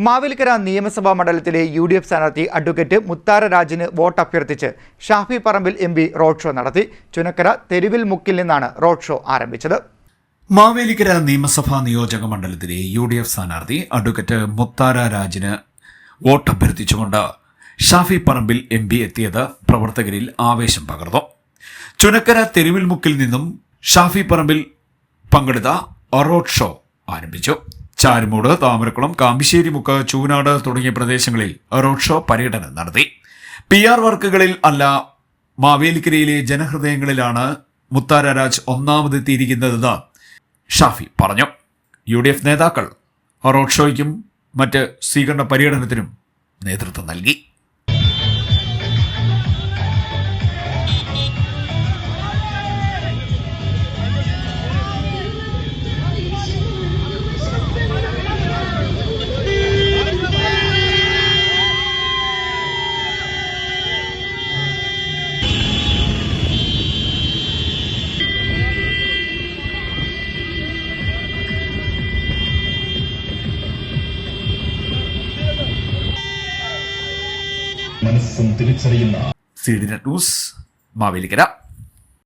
മാവേലിക്കര നിയമസഭാ മണ്ഡലത്തിലെ UDF സ്ഥാനാർത്ഥി advocate മുത്താര രാജിന് vote അഭ്യർത്ഥിച്ച് Shafi Parambil MP road show നടത്തി. ചുനക്കര തെരുവിൽ മുക്കിൽ നിന്നാണ് റോഡ് ഷോ ആരംഭിച്ചത്. മാവേലിക്കര നിയമസഭാ നിയോജക മണ്ഡലത്തിലെ UDF സ്ഥാനാർത്ഥി അഡ്വക്കേറ്റ് മുത്താര രാജിന് വോട്ട് അഭ്യർത്ഥിച്ചുകൊണ്ട് ഷാഫി പറമ്പിൽ MP എത്തിയത് പ്രവർത്തകരിൽ ആവേശം പകർന്നു. ചുനക്കര തെരുവിൽ മുക്കിൽ നിന്നും ഷാഫി പറമ്പിൽ പങ്കെടുത്ത റോഡ് ഷോ ആരംഭിച്ചു. ചാരുമൂട്, താമരക്കുളം, കാമ്പിശ്ശേരിമുക്ക്, ചൂനാട് തുടങ്ങിയ പ്രദേശങ്ങളിൽ റോഡ് ഷോ പര്യടനം നടത്തി. PR വർക്കുകളിൽ അല്ല, മാവേലിക്കരയിലെ ജനഹൃദയങ്ങളിലാണ് മുത്താര രാജ് ഒന്നാമതെത്തിയിരിക്കുന്നതെന്ന് ഷാഫി പറഞ്ഞു. UDF നേതാക്കൾ റോഡ് ഷോയ്ക്കും മറ്റ് സ്വീകരണ പര്യടനത്തിനും നേതൃത്വം നൽകി. മനസ്സും തിരിച്ചറിയുന്ന CD നെറ്റ് ന്യൂസ്, മാവേലിക്കര.